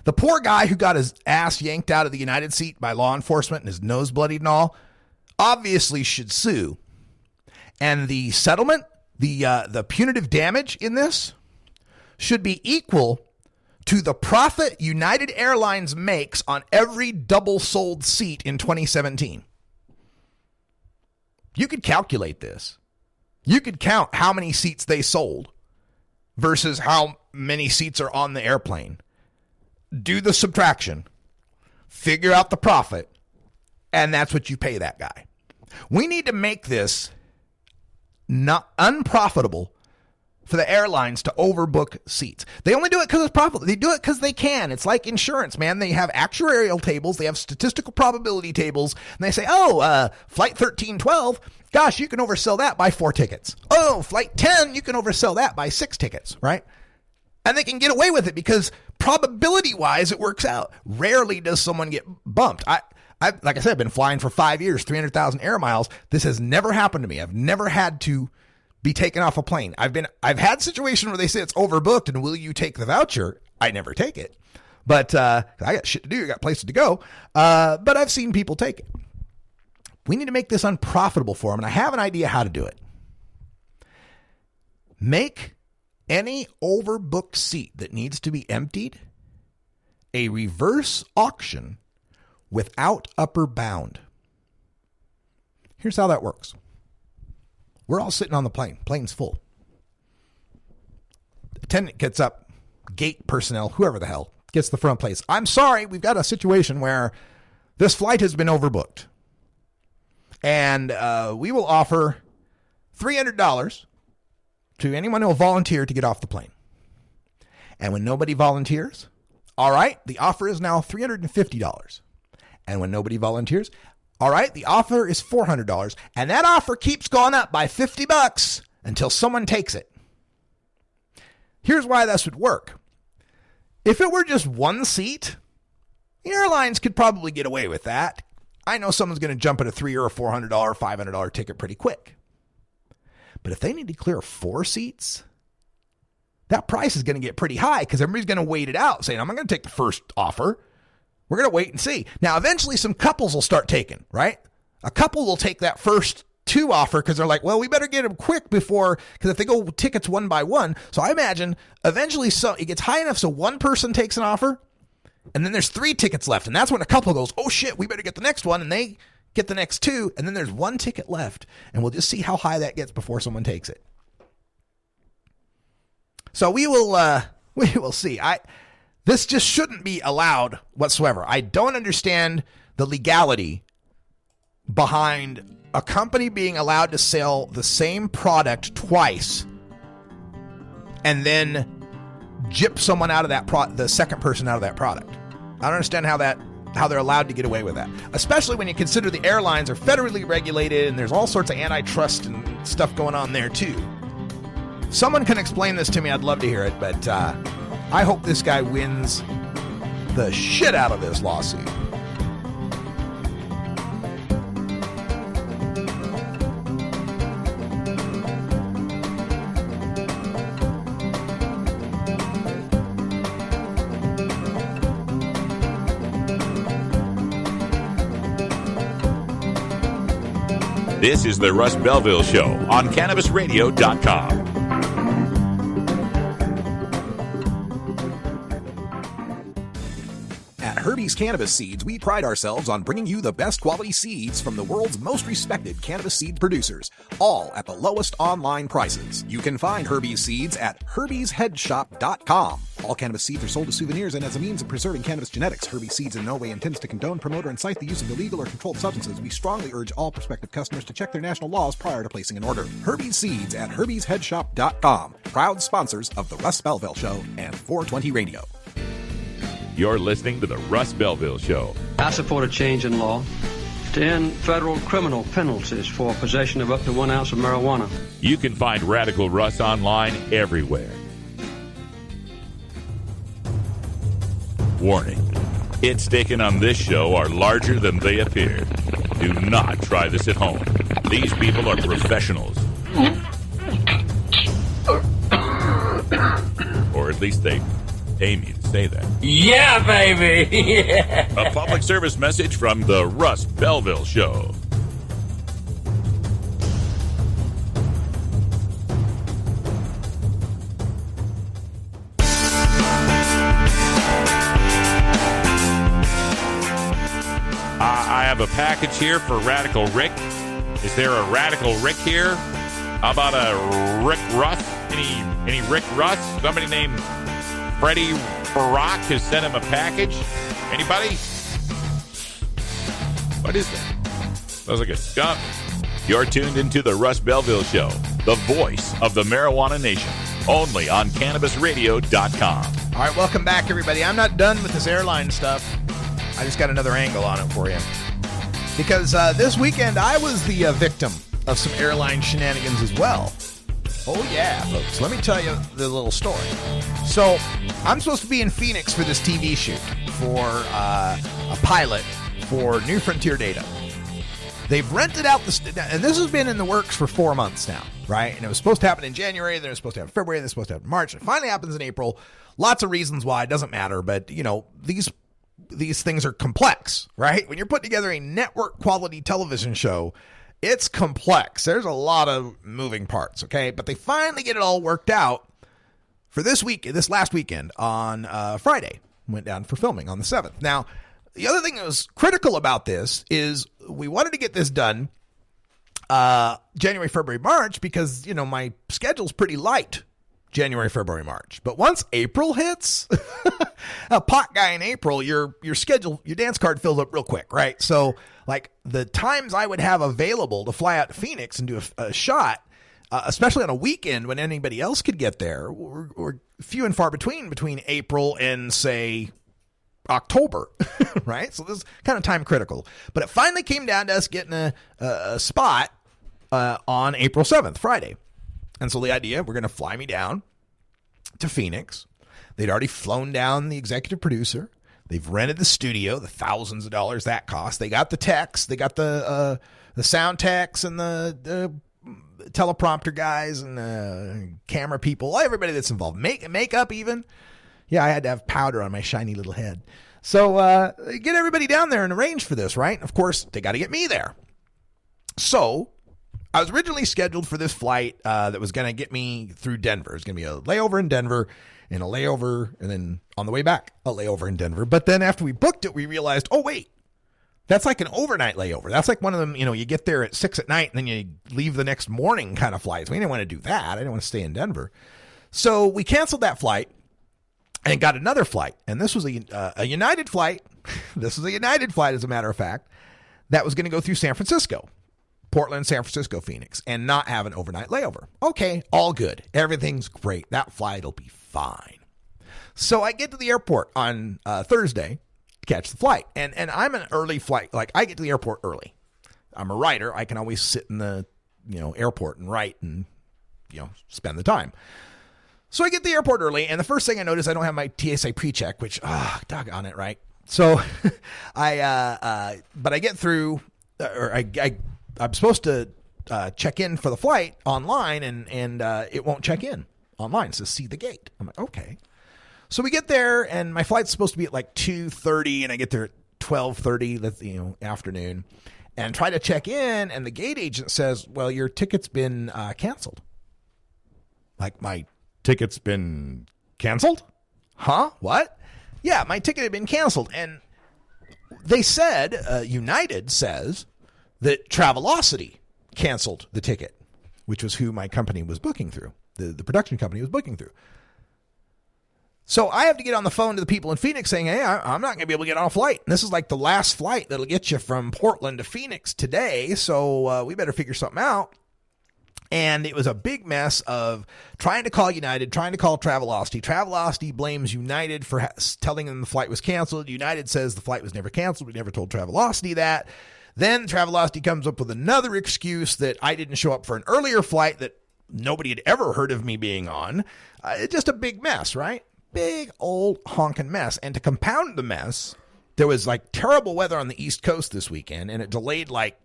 The poor guy who got his ass yanked out of the United seat by law enforcement and his nose bloodied and all, obviously should sue. And the settlement, the punitive damage in this should be equal to the profit United Airlines makes on every double sold seat in 2017. You could calculate this. You could count how many seats they sold versus how many seats are on the airplane. Do the subtraction. Figure out the profit. And that's what you pay that guy. We need to make this not unprofitable for the airlines to overbook seats. They only do it because it's profitable. They do it because they can. It's like insurance, man. They have actuarial tables. They have statistical probability tables. And they say, flight 1312, gosh, you can oversell that by 4 tickets. Oh, flight 10, you can oversell that by 6 tickets, right? And they can get away with it because probability-wise, it works out. Rarely does someone get bumped. Like I said, I've been flying for 5 years, 300,000 air miles. This has never happened to me. I've never had to be taken off a plane. I've had situations where they say it's overbooked and will you take the voucher? I never take it. But I got shit to do. I got places to go. But I've seen people take it. We need to make this unprofitable for them. And I have an idea how to do it. Make any overbooked seat that needs to be emptied a reverse auction without upper bound. Here's how that works. We're all sitting on the plane. Plane's full. Attendant gets up, gate personnel, whoever the hell, gets the front place. I'm sorry, we've got a situation where this flight has been overbooked. And we will offer $300 to anyone who will volunteer to get off the plane. And when nobody volunteers, all right, the offer is now $350. And when nobody volunteers, all right, the offer is $400. And that offer keeps going up by $50 until someone takes it. Here's why this would work. If it were just one seat, the airlines could probably get away with that. I know someone's going to jump at a $300 or $400, $500 ticket pretty quick. But if they need to clear 4 seats, that price is going to get pretty high because everybody's going to wait it out, saying, I'm not going to take the first offer. We're going to wait and see. Now, eventually some couples will start taking, right? A couple will take that first 2 offer because they're like, well, we better get them quick before, because if they go tickets one by one. So I imagine eventually it gets high enough so one person takes an offer and then there's 3 tickets left. And that's when a couple goes, oh shit, we better get the next one. And they get the next 2. And then there's 1 ticket left. And we'll just see how high that gets before someone takes it. So we will see. This just shouldn't be allowed whatsoever. I don't understand the legality behind a company being allowed to sell the same product twice and then gyp someone out of that the second person out of that product. I don't understand how they're allowed to get away with that, especially when you consider the airlines are federally regulated and there's all sorts of antitrust and stuff going on there too. Someone can explain this to me. I'd love to hear it, but I hope this guy wins the shit out of this lawsuit. This is the Russ Belville Show on CannabisRadio.com. At Herbie's Cannabis Seeds, we pride ourselves on bringing you the best quality seeds from the world's most respected cannabis seed producers, all at the lowest online prices. You can find Herbie's Seeds at herbiesheadshop.com. All cannabis seeds are sold as souvenirs and as a means of preserving cannabis genetics. Herbie Seeds in no way intends to condone, promote, or incite the use of illegal or controlled substances. We strongly urge all prospective customers to check their national laws prior to placing an order. Herbie Seeds at herbiesheadshop.com. Proud sponsors of the Russ Belville Show and 420 Radio. You're listening to the Russ Belville Show. I support a change in law to end federal criminal penalties for possession of up to 1 ounce of marijuana. You can find Radical Russ online everywhere. Warning. Hits taken on this show are larger than they appear. Do not try this at home. These people are professionals. Or at least they pay me to say that. Yeah, baby! Yeah. A public service message from the Russ Belville Show. I have a package here for Radical Rick. Is there a Radical Rick here? How about a Rick Russ? Any Rick Russ? Somebody named Freddie Barack has sent him a package. Anybody? What is that? Sounds like a skunk. You're tuned into the Russ Belville Show, the voice of the marijuana nation, only on CannabisRadio.com. All right, welcome back, everybody. I'm not done with this airline stuff. I just got another angle on it for you. Because this weekend, I was the victim of some airline shenanigans as well. Oh, yeah, folks. Let me tell you the little story. So, I'm supposed to be in Phoenix for this TV shoot for a pilot for New Frontier Data. They've rented out and this has been in the works for 4 months now, right? And it was supposed to happen in January, then it was supposed to happen in February, then it was supposed to happen in March. It finally happens in April. Lots of reasons why, it doesn't matter, but, you know, these things are complex, right? When you're putting together a network quality television show, it's complex. There's a lot of moving parts, okay? But they finally get it all worked out for this last weekend on Friday. Went down for filming on the 7th. Now, the other thing that was critical about this is we wanted to get this done January, February, March because, you know, my schedule's pretty light. January, February, March. But once April hits, a pot guy in April, your schedule, your dance card fills up real quick, right? So, like, the times I would have available to fly out to Phoenix and do a shot, especially on a weekend when anybody else could get there, were few and far between April and, say, October, right? So this is kind of time critical. But it finally came down to us getting a spot on April 7th, Friday. And so the idea, we're going to fly me down to Phoenix. They'd already flown down the executive producer. They've rented the studio, the thousands of dollars that cost. They got the techs. They got the sound techs and the teleprompter guys and the camera people, everybody that's involved. Makeup even. Yeah, I had to have powder on my shiny little head. So get everybody down there and arrange for this, right? Of course, they got to get me there. So I was originally scheduled for this flight that was going to get me through Denver. It's going to be a layover in Denver and a layover, and then on the way back, a layover in Denver. But then after we booked it, we realized, oh, wait, that's like an overnight layover. That's like one of them, you know, you get there at 6 at night and then you leave the next morning kind of flights. We didn't want to do that. I didn't want to stay in Denver. So we canceled that flight and got another flight. And this was a United flight. This was a United flight, as a matter of fact, that was going to go through San Francisco. Portland, San Francisco, Phoenix, and not have an overnight layover. Okay, all good. Everything's great. That flight will be fine. So I get to the airport on Thursday to catch the flight. And I'm an early flight. Like, I get to the airport early. I'm a writer. I can always sit in the, airport and write and, spend the time. So I get to the airport early, and the first thing I notice, I don't have my TSA pre-check, which, doggone it, right? So but I get through, or I'm supposed to check in for the flight online, and it won't check in online. It says, see the gate. I'm like, okay. So we get there, and my flight's supposed to be at like 2:30, and I get there at 12:30, afternoon, and try to check in, and the gate agent says, well, your ticket's been canceled. Like, my ticket's been canceled? Huh? What? Yeah, my ticket had been canceled. And they said, United says, that Travelocity canceled the ticket, which was who my company was booking through, the production company was booking through. So I have to get on the phone to the people in Phoenix saying, hey, I'm not going to be able to get on a flight. And this is like the last flight that'll get you from Portland to Phoenix today. So we better figure something out. And it was a big mess of trying to call United, trying to call Travelocity. Travelocity blames United for telling them the flight was canceled. United says the flight was never canceled. We never told Travelocity that. Then Travelocity comes up with another excuse that I didn't show up for an earlier flight that nobody had ever heard of me being on. It's just a big mess, right? Big old honking mess. And to compound the mess, there was like terrible weather on the East Coast this weekend, and it delayed like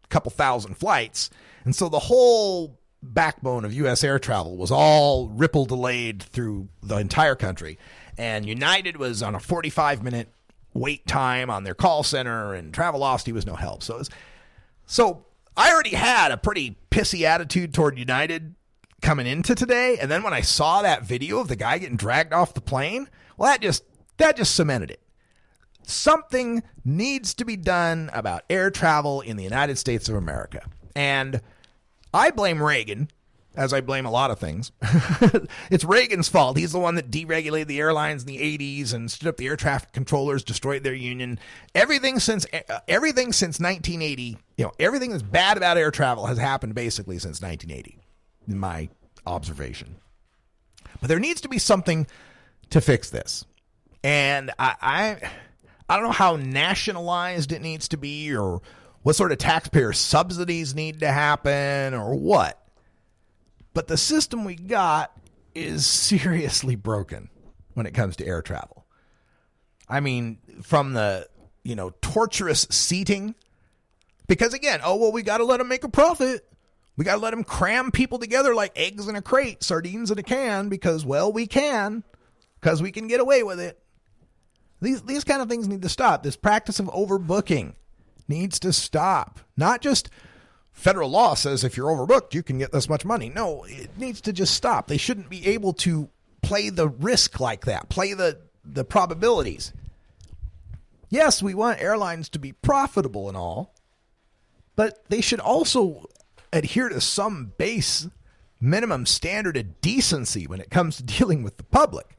a couple thousand flights. And so the whole backbone of U.S. air travel was all ripple delayed through the entire country. And United was on a 45-minute wait time on their call center, and Travelocity was no help. So I already had a pretty pissy attitude toward United coming into today. And then when I saw that video of the guy getting dragged off the plane, well, that just cemented it. Something needs to be done about air travel in the United States of America. And I blame Reagan, as I blame a lot of things. It's Reagan's fault. He's the one that deregulated the airlines in the 80s and stood up the air traffic controllers, destroyed their union. Everything since 1980, everything that's bad about air travel has happened basically since 1980, in my observation. But there needs to be something to fix this. And I don't know how nationalized it needs to be, or what sort of taxpayer subsidies need to happen, or what. But the system we got is seriously broken when it comes to air travel. I mean, from the, torturous seating. Because again, we got to let them make a profit. We got to let them cram people together like eggs in a crate, sardines in a can, because, we can. Because we can get away with it. These kind of things need to stop. This practice of overbooking needs to stop. Not just federal law says if you're overbooked, you can get this much money. No, it needs to just stop. They shouldn't be able to play the risk like that, play the probabilities. Yes, we want airlines to be profitable and all, but they should also adhere to some base minimum standard of decency when it comes to dealing with the public.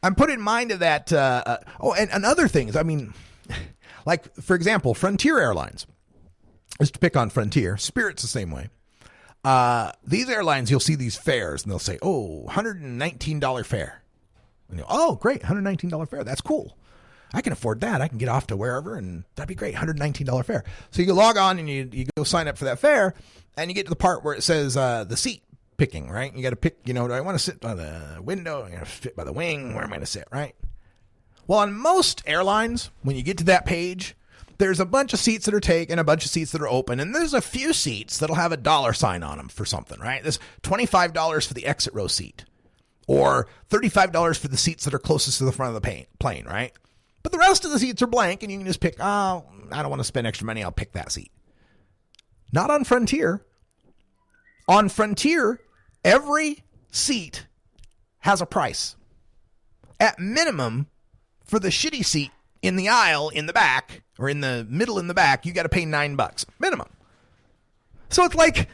I'm put in mind of that. And other things. I mean, like, for example, Frontier Airlines. Just to pick on Frontier. Spirit's the same way. These airlines, you'll see these fares, and they'll say, $119 fare. And great, $119 fare. That's cool. I can afford that. I can get off to wherever, and that'd be great, $119 fare. So you log on, and you go sign up for that fare, and you get to the part where it says the seat picking, right? You got to pick, do I want to sit by the window? I got to sit by the wing. Where am I going to sit, right? Well, on most airlines, when you get to that page, there's a bunch of seats that are taken, a bunch of seats that are open, and there's a few seats that'll have a dollar sign on them for something, right? There's $25 for the exit row seat, or $35 for the seats that are closest to the front of the plane, right? But the rest of the seats are blank, and you can just pick, I don't want to spend extra money, I'll pick that seat. Not on Frontier. On Frontier, every seat has a price. At minimum, for the shitty seat in the aisle in the back, or in the middle in the back, you got to pay $9 minimum. So it's like,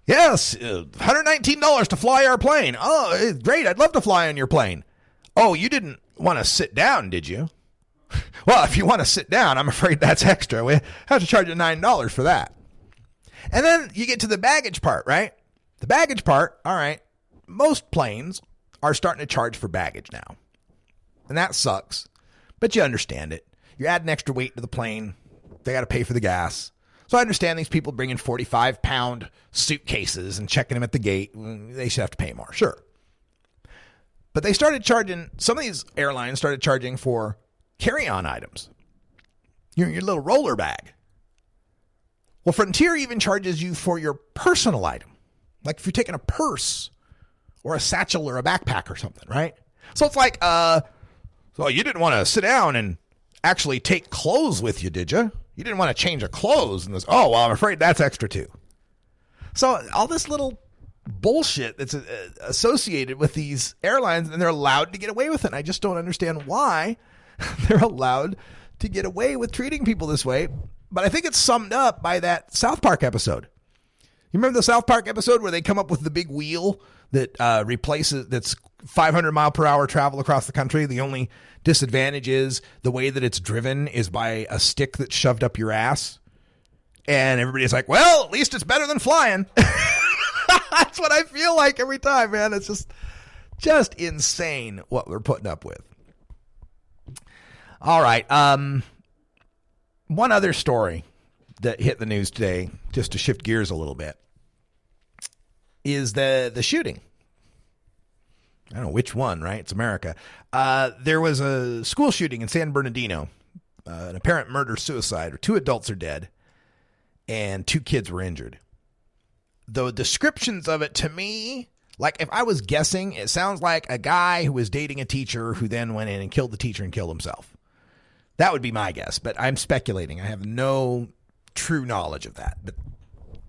yes, $119 to fly our plane. Oh, great, I'd love to fly on your plane. Oh, you didn't want to sit down, did you? Well, if you want to sit down, I'm afraid that's extra. We have to charge you $9 for that. And then you get to the baggage part, right? The baggage part, all right, most planes are starting to charge for baggage now. And that sucks, but you understand it. You're adding extra weight to the plane. They got to pay for the gas. So I understand these people bringing 45-pound suitcases and checking them at the gate. They should have to pay more, sure. But they started charging, some of these airlines started charging for carry-on items. Your little roller bag. Well, Frontier even charges you for your personal item. Like if you're taking a purse or a satchel or a backpack or something, right? So it's like, so you didn't want to sit down and actually take clothes with you, did you? You didn't want to change of clothes. And well, I'm afraid that's extra too. So all this little bullshit that's associated with these airlines, and they're allowed to get away with it. And I just don't understand why they're allowed to get away with treating people this way. But I think it's summed up by that South Park episode. You remember the South Park episode where they come up with the big wheel that replaces, that's 500 mile per hour travel across the country? The only disadvantage is the way that it's driven is by a stick that's shoved up your ass. And everybody's like, well, at least it's better than flying. That's what I feel like every time, man. It's just insane what we're putting up with. All right. One other story that hit the news today, just to shift gears a little bit, is the shooting. I don't know which one, right? It's America. There was a school shooting in San Bernardino, an apparent murder-suicide, where 2 adults are dead and 2 kids were injured. The descriptions of it, to me, like if I was guessing, it sounds like a guy who was dating a teacher who then went in and killed the teacher and killed himself. That would be my guess, but I'm speculating. I have no true knowledge of that, but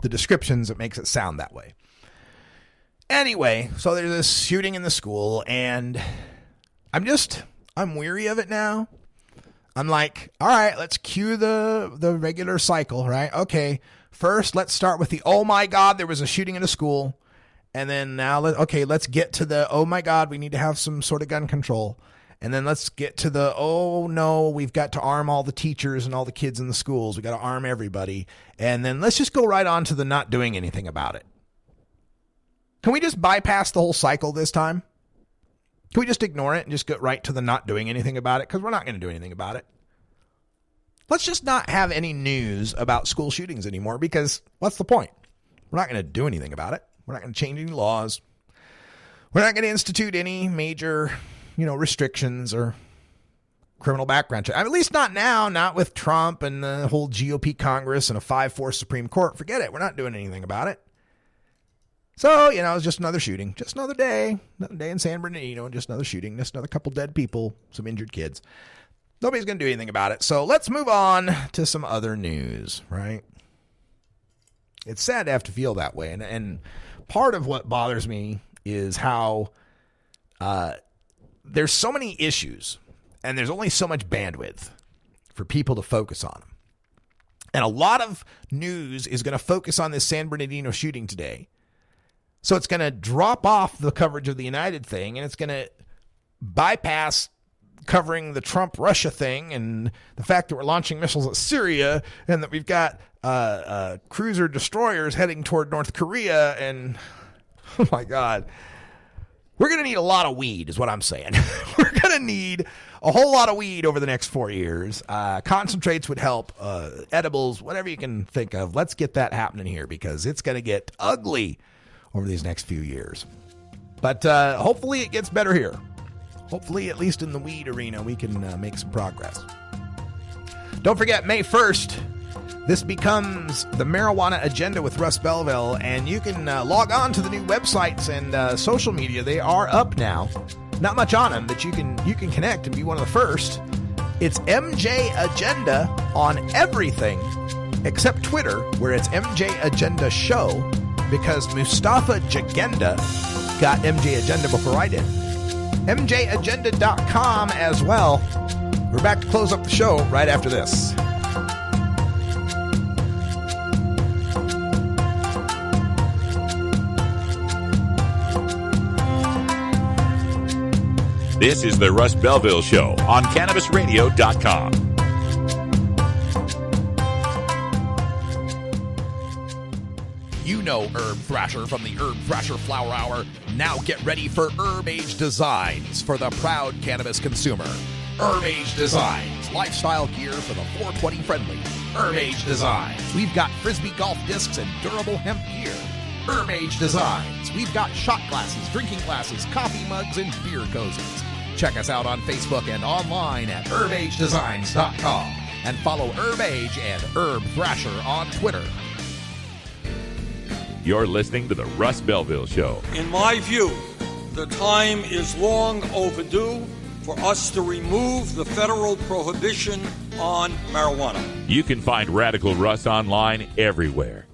the descriptions, it makes it sound that way. Anyway, so there's this shooting in the school, and I'm weary of it now. I'm like, all right, let's cue the regular cycle, right? Okay, first let's start with the, oh my God, there was a shooting in a school. And then now, let's get to the, oh my God, we need to have some sort of gun control. And then let's get to the, oh no, we've got to arm all the teachers and all the kids in the schools. We got to arm everybody. And then let's just go right on to the not doing anything about it. Can we just bypass the whole cycle this time? Can we just ignore it and just get right to the not doing anything about it? Because we're not going to do anything about it. Let's just not have any news about school shootings anymore, because what's the point? We're not going to do anything about it. We're not going to change any laws. We're not going to institute any major, restrictions or criminal background check. I mean, at least not now, not with Trump and the whole GOP Congress and a 5-4 Supreme Court. Forget it. We're not doing anything about it. So, it's just another shooting, just another day in San Bernardino, just another shooting, just another couple dead people, some injured kids. Nobody's going to do anything about it. So let's move on to some other news, right? It's sad to have to feel that way. And part of what bothers me is how there's so many issues and there's only so much bandwidth for people to focus on them. And a lot of news is going to focus on this San Bernardino shooting today. So it's going to drop off the coverage of the United thing, and it's going to bypass covering the Trump-Russia thing and the fact that we're launching missiles at Syria and that we've got cruiser destroyers heading toward North Korea. And, oh, my God, we're going to need a lot of weed is what I'm saying. We're going to need a whole lot of weed over the next 4 years. Concentrates would help, edibles, whatever you can think of. Let's get that happening here because it's going to get ugly over these next few years. But hopefully it gets better here. Hopefully, at least in the weed arena, we can make some progress. Don't forget, May 1st, this becomes the Marijuana Agenda with Russ Belville, and you can log on to the new websites and social media. They are up now. Not much on them, but you can connect and be one of the first. It's MJ Agenda on everything except Twitter, where it's MJ Agenda Show, because Mustafa Jagenda got MJ Agenda before I did. MJAgenda.com as well. We're back to close up the show right after this. This is the Russ Belville Show on CannabisRadio.com. You know Herb Thrasher from the Herb Thrasher Flower Hour. Now get ready for Herb Age Designs for the proud cannabis consumer. Herb Age Designs, lifestyle gear for the 420 friendly. Herb Age Designs, we've got Frisbee golf discs and durable hemp gear. Herb Age Designs, we've got shot glasses, drinking glasses, coffee mugs, and beer cozies. Check us out on Facebook and online at herbagedesigns.com. And follow Herb Age and Herb Thrasher on Twitter. You're listening to the Russ Belville Show. In my view, the time is long overdue for us to remove the federal prohibition on marijuana. You can find Radical Russ online everywhere.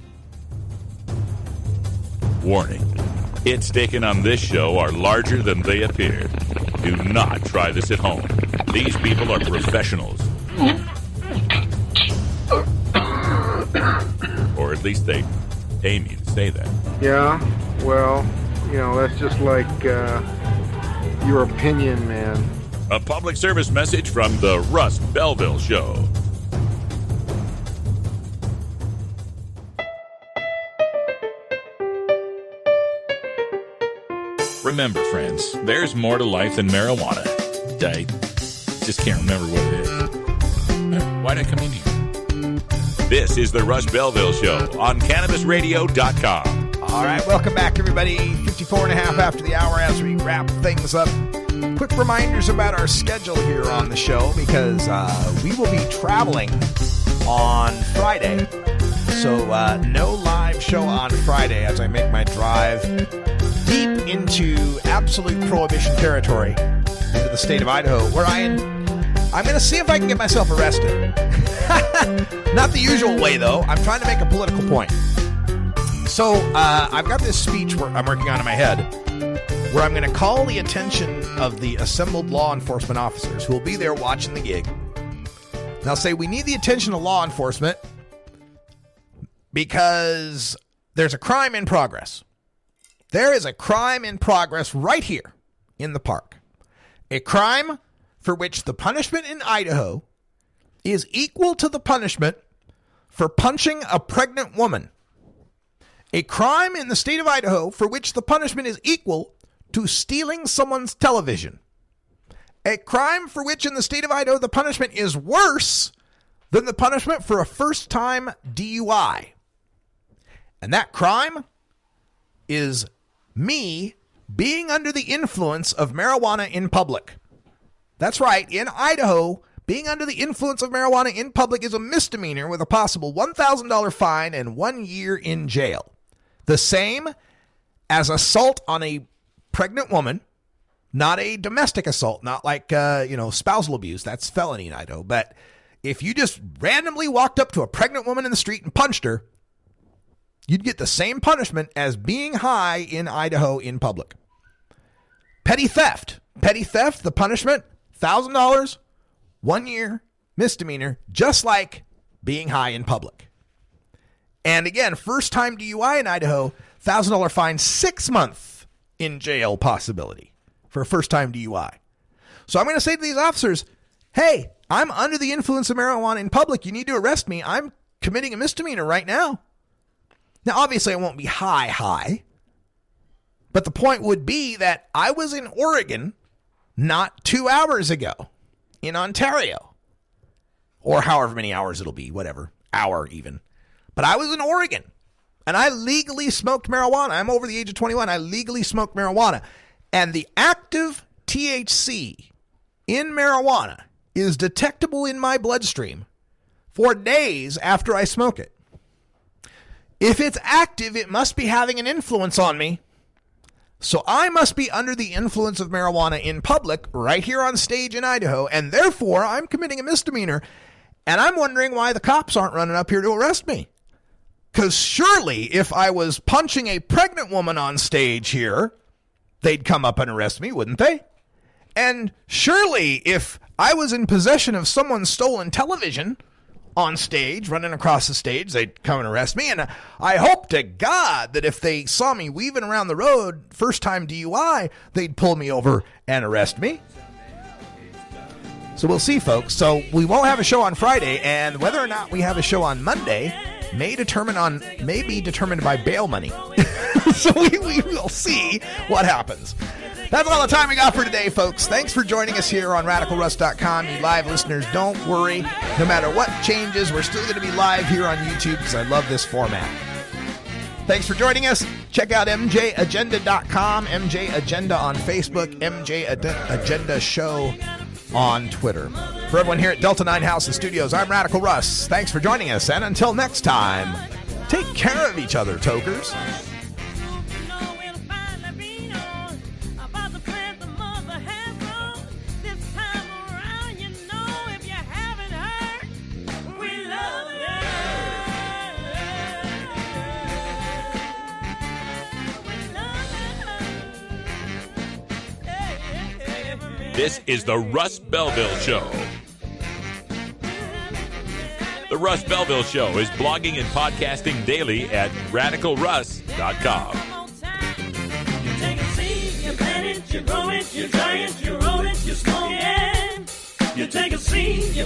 Warning. Hits taken on this show are larger than they appear. Do not try this at home. These people are professionals. Or at least they pay me to say. say that. Yeah, well, that's just like your opinion, man. A public service message from the Russ Belville Show. Remember, friends, there's more to life than marijuana. I just can't remember what it is. Why'd I come in here? This is the Russ Belville Show on CannabisRadio.com. All right, welcome back, everybody. 54 and a half after the hour as we wrap things up. Quick reminders about our schedule here on the show, because we will be traveling on Friday. So no live show on Friday as I make my drive deep into absolute prohibition territory into the state of Idaho, where I'm going to see if I can get myself arrested. Not the usual way, though. I'm trying to make a political point. So I've got this speech I'm working on in my head where I'm going to call the attention of the assembled law enforcement officers who will be there watching the gig. And I'll say, we need the attention of law enforcement because there's a crime in progress. There is a crime in progress right here in the park. A crime for which the punishment in Idaho is equal to the punishment for punching a pregnant woman. A crime in the state of Idaho for which the punishment is equal to stealing someone's television. A crime for which in the state of Idaho the punishment is worse than the punishment for a first-time DUI. And that crime is me being under the influence of marijuana in public. That's right. In Idaho, being under the influence of marijuana in public is a misdemeanor with a possible $1,000 fine and 1 year in jail. The same as assault on a pregnant woman, not a domestic assault, not like, spousal abuse. That's felony in Idaho. But if you just randomly walked up to a pregnant woman in the street and punched her, you'd get the same punishment as being high in Idaho in public. Petty theft. Petty theft, the punishment, $1,000, 1 year, misdemeanor, just like being high in public. And again, first-time DUI in Idaho, $1,000 fine, 6 months in jail possibility for a first-time DUI. So I'm going to say to these officers, hey, I'm under the influence of marijuana in public. You need to arrest me. I'm committing a misdemeanor right now. Now, obviously, I won't be high, but the point would be that I was in Oregon not 2 hours ago, in Ontario, or however many hours it'll be, whatever, hour even. But I was in Oregon, and I legally smoked marijuana. I'm over the age of 21. I legally smoked marijuana, and the active THC in marijuana is detectable in my bloodstream for days after I smoke it. If it's active, it must be having an influence on me. So I must be under the influence of marijuana in public right here on stage in Idaho, and therefore I'm committing a misdemeanor. And I'm wondering why the cops aren't running up here to arrest me. Because surely if I was punching a pregnant woman on stage here, they'd come up and arrest me, wouldn't they? And surely if I was in possession of someone's stolen television on stage, running across the stage, they'd come and arrest me. And I hope to God that if they saw me weaving around the road, first-time DUI, they'd pull me over and arrest me. So we'll see, folks. So we won't have a show on Friday, and whether or not we have a show on Monday may be determined by bail money. So we will see what happens. That's all the time we got for today, folks. Thanks for joining us here on RadicalRuss.com. You live listeners, don't worry. No matter what changes, we're still going to be live here on YouTube because I love this format. Thanks for joining us. Check out MJAgenda.com, MJ Agenda on Facebook, MJ Agenda Show on Twitter. For everyone here at Delta 9 House and Studios, I'm Radical Russ. Thanks for joining us, and until next time, take care of each other, tokers. This is the Russ Belville Show. The Russ Belville Show is blogging and podcasting daily at RadicalRuss.com. ReeferMadness.com. You take a seed, you plant it, you grow it, you dry it, you roll it, you smoke it. You take a seed, you